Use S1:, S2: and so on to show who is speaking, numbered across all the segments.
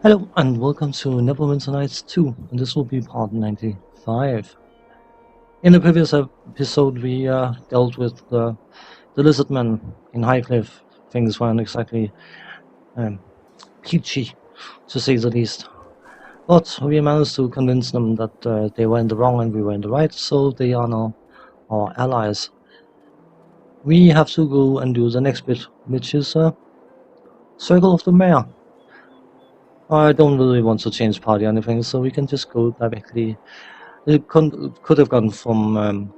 S1: Hello and welcome to Neverwinter Nights 2, and this will be part 95. In the previous episode we dealt with the lizardmen in Highcliff. Things weren't exactly um, peachy, to say the least. But we managed to convince them that they were in the wrong and we were in the right, so they are now our allies. We have to go and do the next bit, which is Circle of the Mayor. I don't really want to change party or anything, so we can just go directly. It could have gone from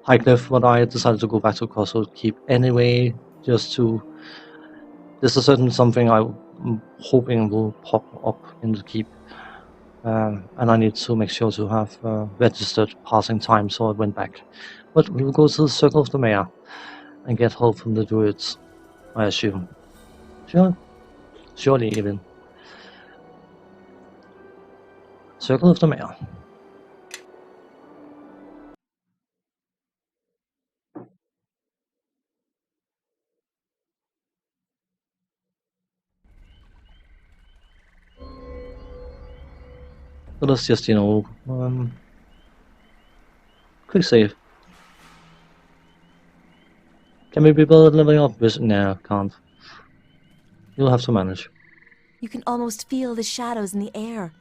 S1: Highcliff, but I decided to go back to Crossroad Keep anyway, just to... This is certainly something I'm hoping will pop up in the Keep, and I need to make sure to have registered passing time, so I went back. But we will go to the Circle of the Mayor and get help from the Druids, I assume. Sure. Surely even. Circle of the Mayor. So let's just, quick save. Can we be better leveling up? No, can't. You'll have to manage.
S2: You can almost feel the shadows in the air.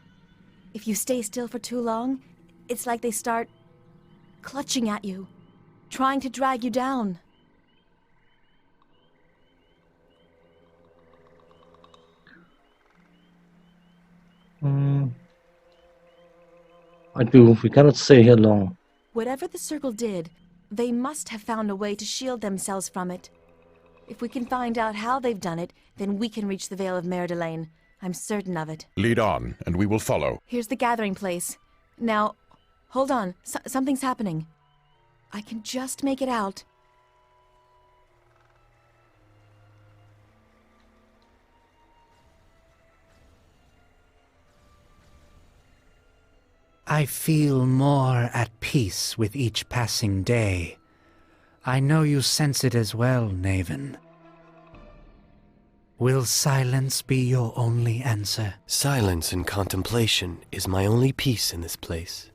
S2: If you stay still for too long, it's like they start clutching at you, trying to drag you down.
S1: I do. We cannot stay here long.
S2: Whatever the circle did, they must have found a way to shield themselves from it. If we can find out how they've done it, then we can reach the Vale of Merdelaine. I'm certain of it.
S3: Lead on, and we will follow.
S2: Here's the gathering place. Now, hold on. Something's happening. I can just make it out.
S4: I feel more at peace with each passing day. I know you sense it as well, Naven. Will silence be your only answer?
S5: Silence and contemplation is my only peace in this place.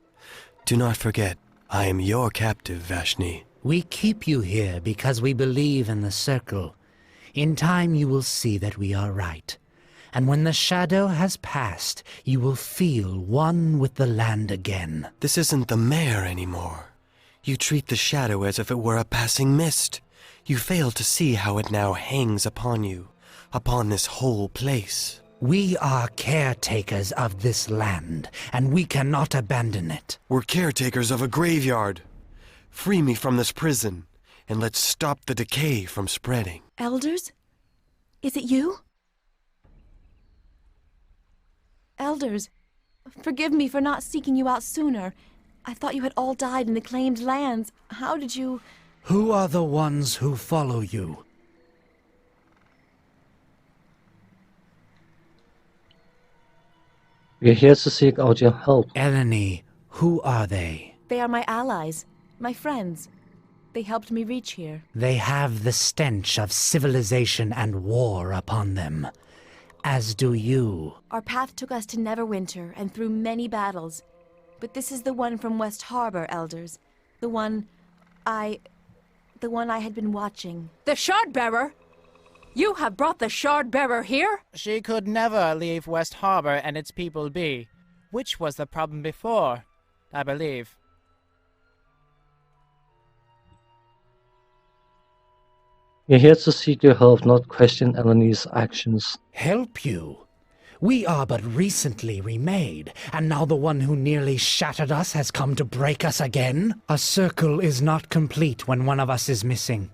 S5: Do not forget, I am your captive, Vashni.
S4: We keep you here because we believe in the Circle. In time you will see that we are right. And when the shadow has passed, you will feel one with the land again.
S5: This isn't the mayor anymore. You treat the shadow as if it were a passing mist. You fail to see how it now hangs upon you, upon this whole place.
S4: We are caretakers of this land, and we cannot abandon it.
S5: We're caretakers of a graveyard. Free me from this prison, and let's stop the decay from spreading.
S2: Elders? Is it you? Elders, forgive me for not seeking you out sooner. I thought you had all died in the claimed lands. How did you...
S4: Who are the ones who follow you?
S1: We are here to seek out your help.
S4: Eleni, who are they?
S2: They are my allies, my friends. They helped me reach here.
S4: They have the stench of civilization and war upon them. As do you.
S2: Our path took us to Neverwinter and through many battles. But this is the one from West Harbor, Elders. The one I had been watching.
S6: The Shard-Bearer? You have brought the Shard-Bearer here?
S7: She could never leave West Harbor and its people be, which was the problem before, I believe.
S1: We are here to seek your help, not question Eleni's actions.
S4: Help you? We are but recently remade, and now the one who nearly shattered us has come to break us again? A circle is not complete when one of us is missing,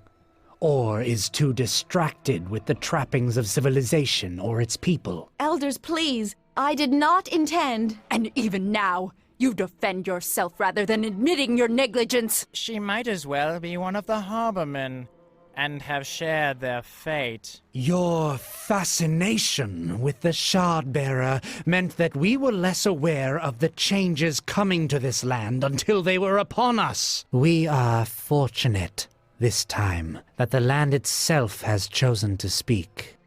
S4: or is too distracted with the trappings of civilization or its people.
S2: Elders, please! I did not intend...
S6: And even now, you defend yourself rather than admitting your negligence.
S7: She might as well be one of the harbormen, and have shared their fate.
S4: Your fascination with the Shard-Bearer meant that we were less aware of the changes coming to this land until they were upon us. We are fortunate this time that the land itself has chosen to speak.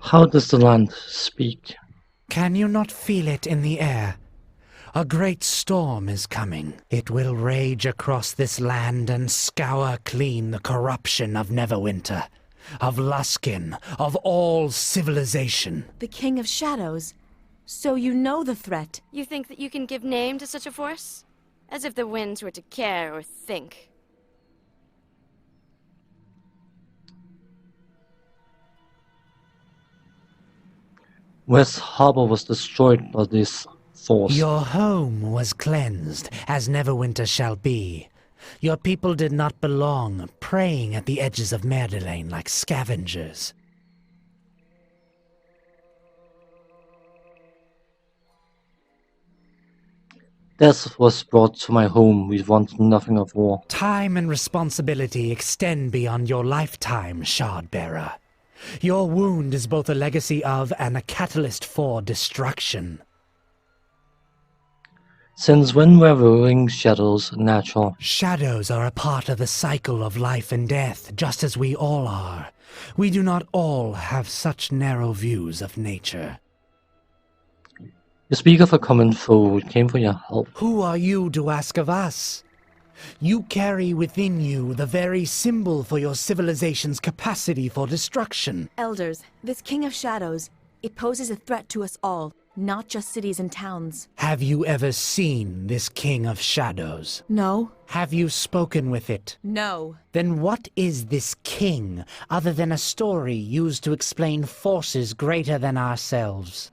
S1: How does the land speak?
S4: Can you not feel it in the air? A great storm is coming. It will rage across this land and scour clean the corruption of Neverwinter, of Luskin, of all civilization.
S2: The King of Shadows. So you know the threat.
S8: You think that you can give name to such a force? As if the winds were to care or think.
S1: West Harbor was destroyed by this force.
S4: Your home was cleansed, as Neverwinter shall be. Your people did not belong, preying at the edges of Merdelain like scavengers.
S1: Death was brought to my home. We want nothing of war.
S4: Time and responsibility extend beyond your lifetime, Shardbearer. Your wound is both a legacy of and a catalyst for destruction.
S1: Since when were rolling shadows natural?
S4: Shadows are a part of the cycle of life and death, just as we all are. We do not all have such narrow views of nature.
S1: You speak of a common foe who came for your help.
S4: Who are you to ask of us? You carry within you the very symbol for your civilization's capacity for destruction.
S2: Elders, this King of Shadows, it poses a threat to us all, not just cities and towns.
S4: Have you ever seen this King of Shadows?
S2: No.
S4: Have you spoken with it?
S2: No.
S4: Then what is this king, other than a story used to explain forces greater than ourselves?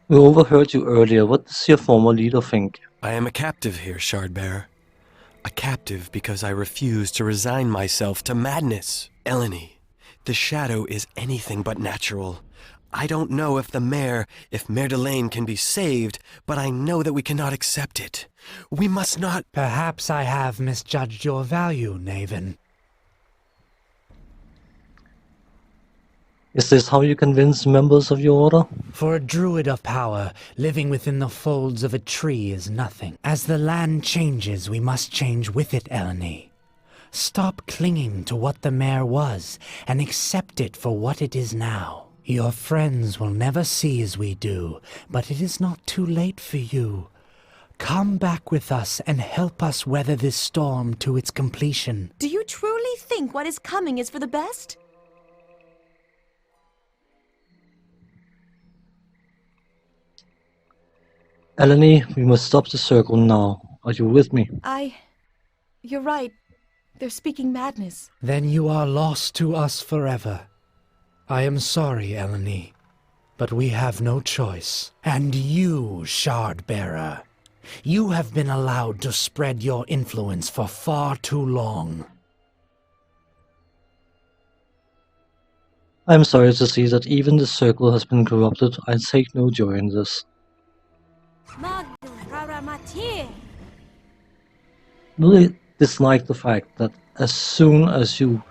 S1: We overheard you earlier. What does your former leader think?
S5: I am a captive here, Shardbearer. A captive because I refuse to resign myself to madness. Eleni, the shadow is anything but natural. I don't know if if Merdelain can be saved, but I know that we cannot accept it. We must not—
S4: Perhaps I have misjudged your value, Naven.
S1: Is this how you convince members of your order?
S4: For a druid of power, living within the folds of a tree is nothing. As the land changes, we must change with it, Eleni. Stop clinging to what the mare was, and accept it for what it is now. Your friends will never see as we do, but it is not too late for you. Come back with us and help us weather this storm to its completion.
S2: Do you truly think what is coming is for the best?
S1: Eleni, we must stop the circle now. Are you with me?
S2: You're right. They're speaking madness.
S4: Then you are lost to us forever. I am sorry, Eleni, but we have no choice. And you, Shardbearer, you have been allowed to spread your influence for far too long.
S1: I am sorry to see that even the circle has been corrupted. I take no joy in this. Really dislike the fact that as soon as you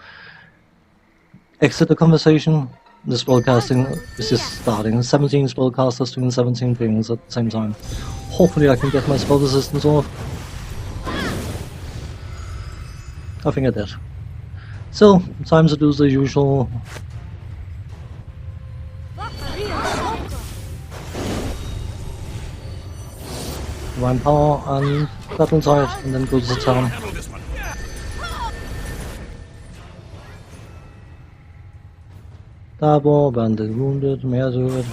S1: exit the conversation, the spellcasting is just starting. 17 spellcasters doing 17 things at the same time. Hopefully I can get my spell resistance off. I think I did. So, time to do the usual. Divine Power and Battle Tide, and then go to the town. Dabor, Bandit wounded, mehr Druid.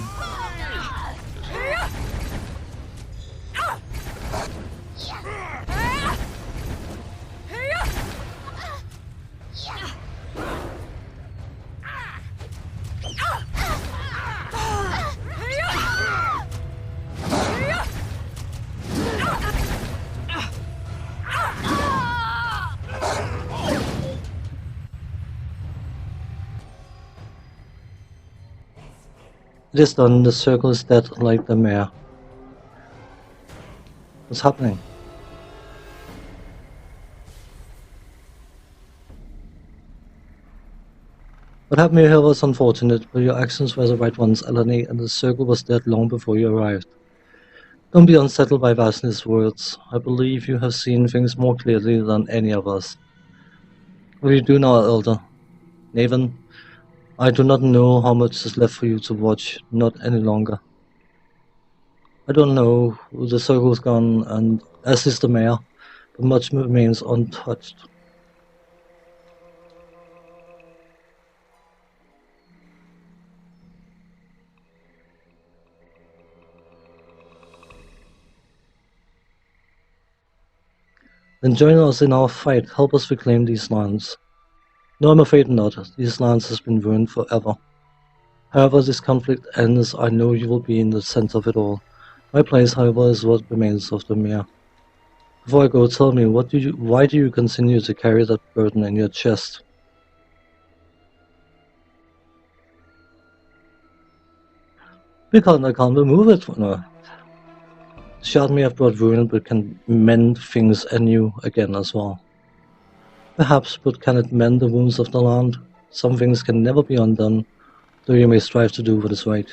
S1: It is done, the circle is dead like the mare. What's happening? What happened here was unfortunate, but your actions were the right ones, Eleni, and the circle was dead long before you arrived. Don't be unsettled by Vasni's words. I believe you have seen things more clearly than any of us. What do you do now, Elder? Nathan, I do not know how much is left for you to watch, not any longer. I don't know the circle's gone, and as is the mayor, but much remains untouched. Then join us in our fight, help us reclaim these lands. No, I'm afraid not. These lands has been ruined forever. However this conflict ends, I know you will be in the center of it all. My place, however, is what remains of the mayor. Before I go, tell me, why do you continue to carry that burden in your chest? Because I can't remove it. No. Shard may have brought ruin, but can mend things anew again as well. Perhaps, but can it mend the wounds of the land? Some things can never be undone, though you may strive to do what is right.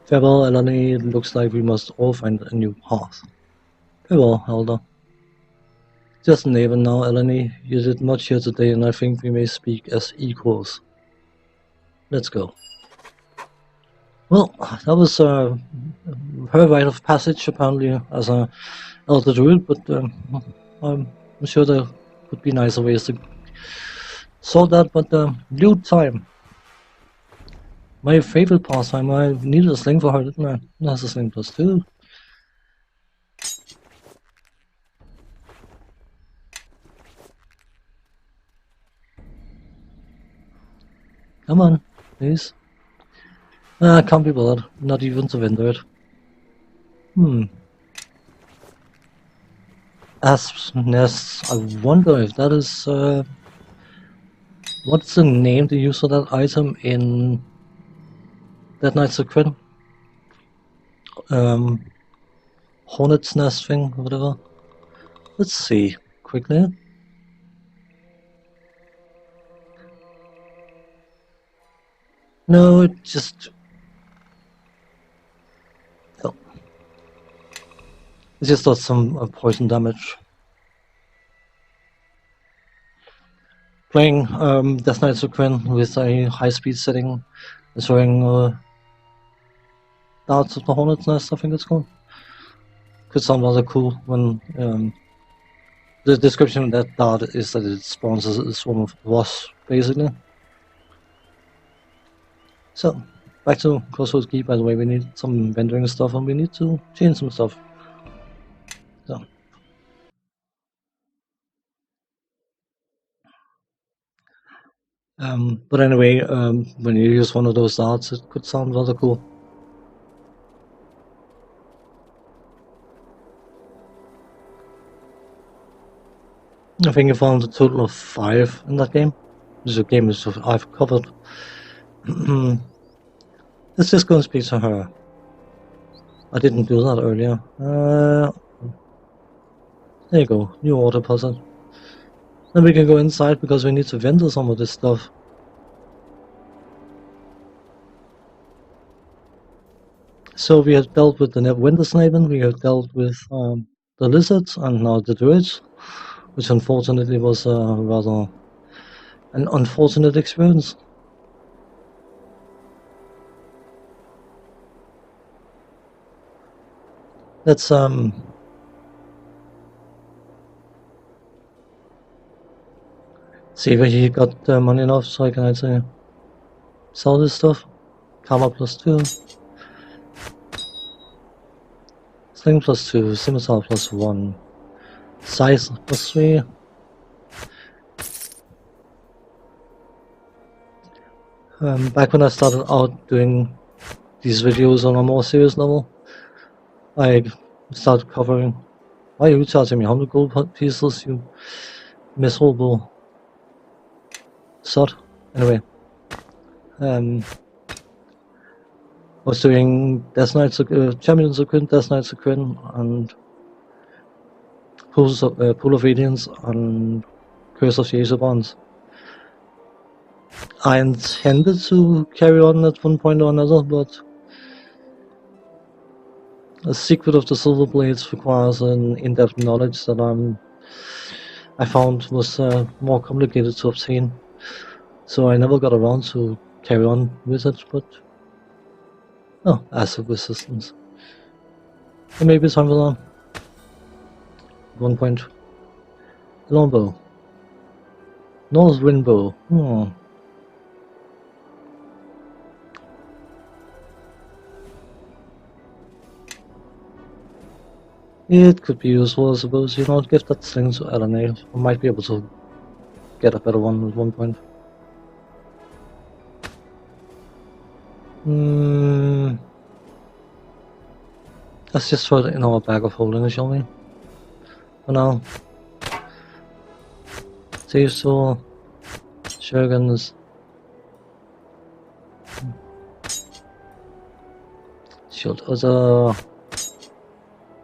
S1: Farewell, Eleni, it looks like we must all find a new path. Farewell, Elder. Just an even now, Eleni. You did much here today, and I think we may speak as equals. Let's go. Well, that was her rite of passage, apparently, as a Elder Druid, but I'm sure there could be nicer ways to sort that, but loot time. My favorite pastime. I needed a sling for her, didn't I? That's a sling +2. Come on, please. I can't be bothered, not even to render it. Asp's nests. I wonder if that is what's the name they use for that item in Dead Knights of Kryn? Hornet's nest thing, or whatever. Let's see quickly. No, it just it just does some poison damage. Playing Death Knights of Kryn with a high speed setting, throwing darts of the Hornet's Nest, I think it's called. Could sound rather cool when the description of that dart is that it spawns a swarm of wasps, basically. So, back to Crossroads Key, by the way, we need some rendering stuff and we need to change some stuff. So. But anyway, when you use one of those darts, it could sound rather cool. I think I found a total of 5 in that game. This is a game I've covered. Let's just go and speak to her. I didn't do that earlier. There you go, new order puzzle. Then we can go inside because we need to render some of this stuff. So we have dealt with the Neverwinter Nights, we have dealt with the lizards and now the druids, which unfortunately was rather an unfortunate experience. Let's see if he got money enough so I can actually sell this stuff. Karma +2. Sling +2, scimitar +1. Size +3. Back when I started out doing these videos on a more serious level, I started covering. Why are you charging me 100 gold pieces, you miserable sod? Anyway, I was doing Death Knights of Champions of Kryn, Death Knights of Kryn, and Pool of Radiance and Curse of the Ace of Wands. I intended to carry on at one point or another, but a Secret of the Silver Blades requires an in-depth knowledge that I'm I found was more complicated to obtain, so I never got around to carry on with it, but acid resistance. And maybe time for that. 1 point. Longbow. North wind bow. It could be useful, I suppose. You know, give that thing to LNA. I might be able to get a better one at 1 point. Let's just throw it in our bag of holding, shall we? For now. Save sword. Shurikens. Shield other.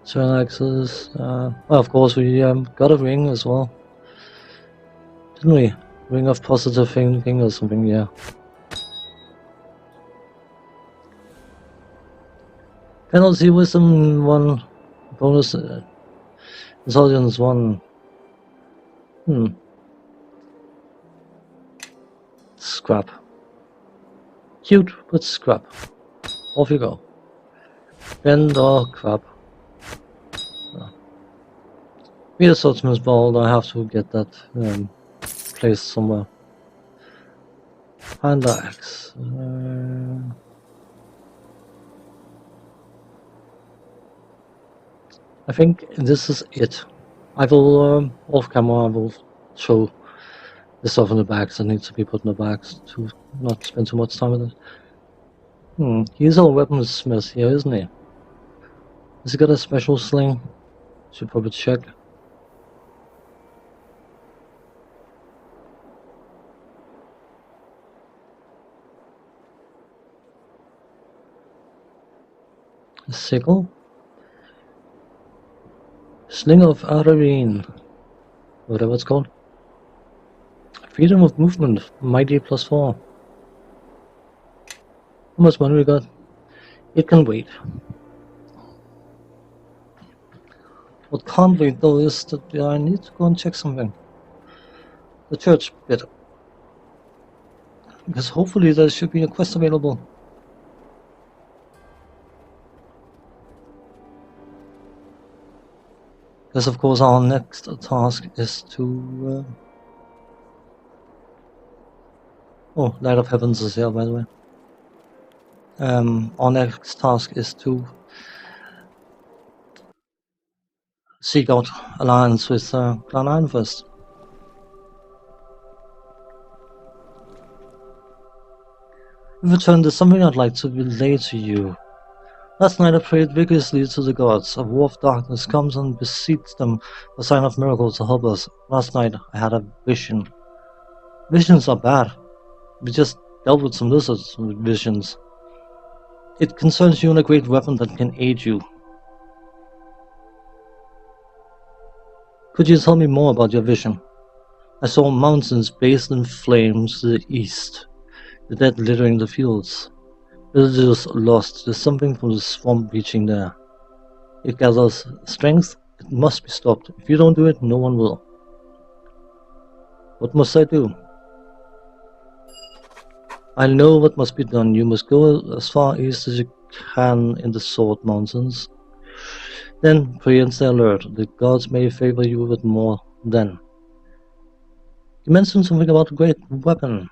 S1: Turn axes. Well, of course, we got a ring as well. Didn't we? Ring of positive thinking or something, yeah. Penalty wisdom 1. Bonus intelligence 1. Scrap. Cute, but scrap. Off you go. Bend or crap. Be a swordsman's ball, I have to get that placed somewhere. Handler axe. I think this is it. I will, off camera, I will show the stuff in the bags that needs to be put in the bags to not spend too much time with it. He's a weaponsmith here, isn't he? Has he got a special sling? Should probably check. A sickle? Sling of Ararine. Whatever it's called. Freedom of movement. Mighty +4. How much money we got? It can wait. What can't wait though is that I need to go and check something. The church bit. Because hopefully there should be a quest available. Because of course our next task is to... Oh, Light of Heavens is here, by the way. Our next task is to seek out alliance with Clan Iron first. In return, there's something I'd like to relay to you. Last night I prayed vigorously to the gods. A war of darkness comes and beseeched them for sign of miracles to help us. Last night I had a vision. Visions are bad. We just dealt with some lizards with visions. It concerns you and a great weapon that can aid you. Could you tell me more about your vision? I saw mountains bathed in flames to the east, the dead littering the fields. Villagers lost. There's something from the swamp reaching there. It gathers strength. It must be stopped. If you don't do it, no one will. What must I do? I know what must be done. You must go as far east as you can in the Sword Mountains. Then pray and stay alert. The gods may favor you with more then. You mentioned something about a great weapon.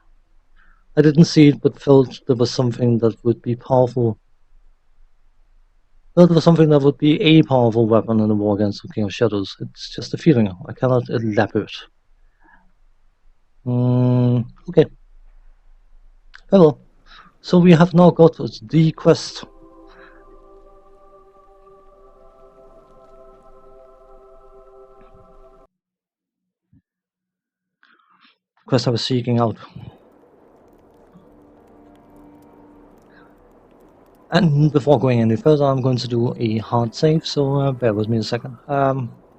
S1: I didn't see it, but felt there was something that would be powerful. Felt there was something that would be a powerful weapon in the war against the King of Shadows. It's just a feeling. I cannot elaborate. Okay. Hello. So we have now got the quest. Quest I was seeking out. And before going any further, I'm going to do a hard save, so bear with me a second.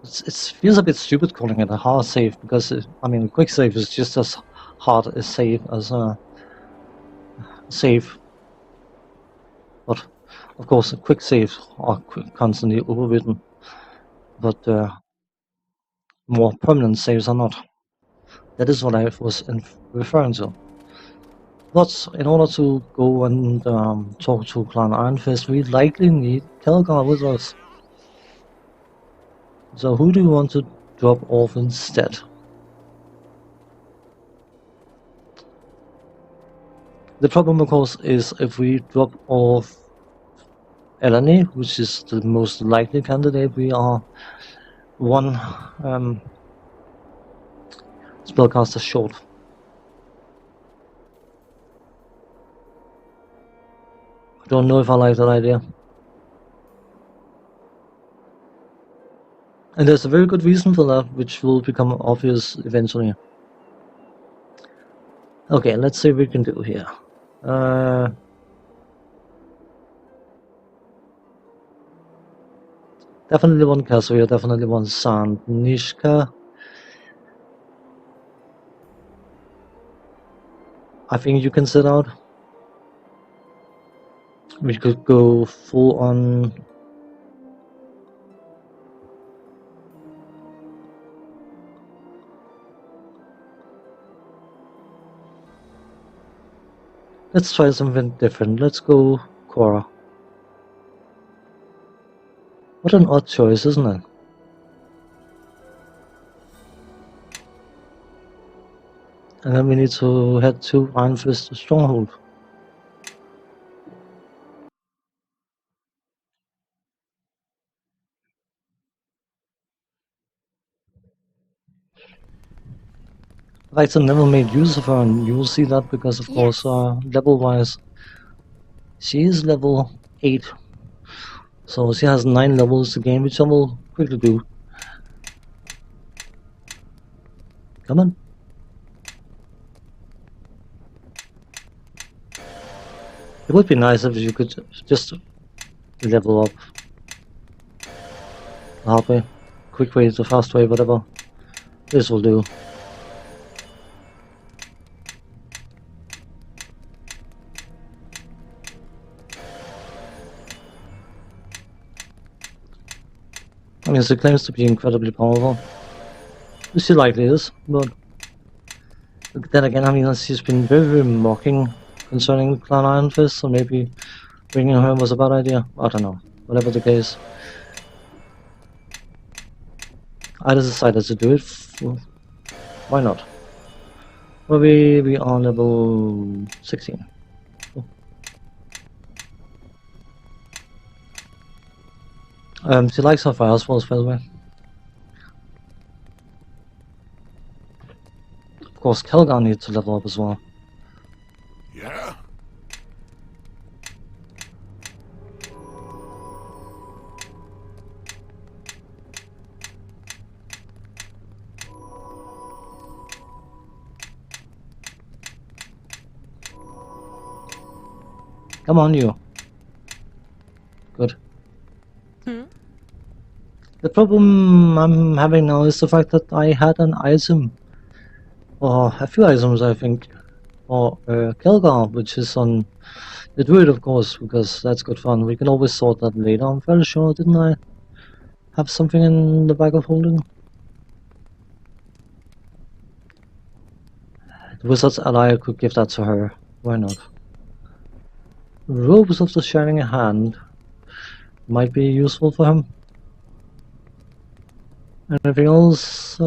S1: It feels a bit stupid calling it a hard save, because, I mean, a quick save is just as hard a save as a save. But, of course, quick saves are constantly overwritten. But more permanent saves or not. That is what I was referring to. But in order to go and talk to Clan Ironfist, we likely need Kelgar with us. So who do you want to drop off instead? The problem, of course, is if we drop off Eleni, which is the most likely candidate, we are one spellcaster short. I don't know if I like that idea. And there's a very good reason for that, which will become obvious eventually. Okay, let's see what we can do here. Definitely one Casimir, definitely one Sandnishka. I think you can sit out. We could go full on. Let's try something different. Let's go Cora. What an odd choice, isn't it? And then we need to head to Ironfist Stronghold. Right, I never made use of her, and you will see that because, of course, level-wise, she is level 8. So she has 9 levels to gain, which I will quickly do. Come on. It would be nice if you could just level up the hard way. Quick way, the fast way, whatever. This will do. I mean, she claims to be incredibly powerful. She likely is, but then again, I mean, she's been very, very mocking concerning Clan Ironfist, so maybe bringing her was a bad idea. I don't know. Whatever the case. I decided to do it. Why not? Well, we are level 16. Cool. She likes her fire spells, by the way. Of course, Kelgar needs to level up as well.
S3: Yeah?
S1: Come on, you. Good. The problem I'm having now is the fact that I had an item, or a few items, I think, for Kelgar, which is on the Druid, of course, because that's good fun. We can always sort that later. I'm fairly sure, didn't I have something in the bag of holding? The Wizard's ally could give that to her. Why not? Robes of the Shining Hand might be useful for him. Anything else?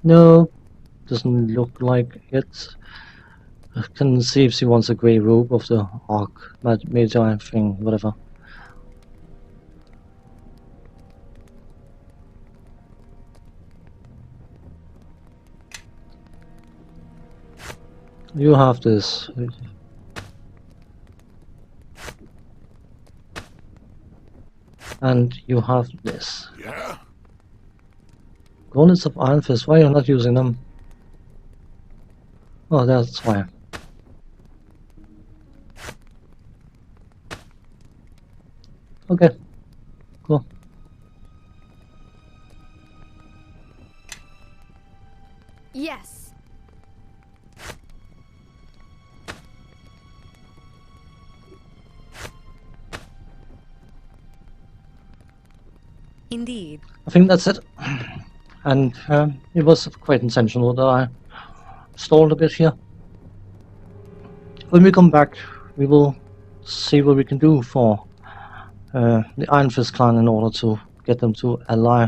S1: No, doesn't look like it. I can see if she wants a grey robe of the Arc Magi thing, whatever. You have this. And you have this.
S3: Yeah?
S1: Gauntlets of Iron Fist, why are you not using them? Oh, that's why. Okay, cool.
S8: Yes.
S9: Indeed.
S1: I think that's it. And it was quite intentional that I stalled a bit here. When we come back, we will see what we can do for the Iron Fist clan in order to get them to ally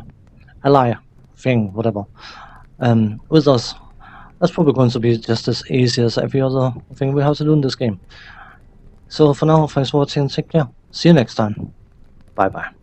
S1: thing, whatever, with us. That's probably going to be just as easy as every other thing we have to do in this game. So for now, thanks for watching, take care, see you next time, bye bye.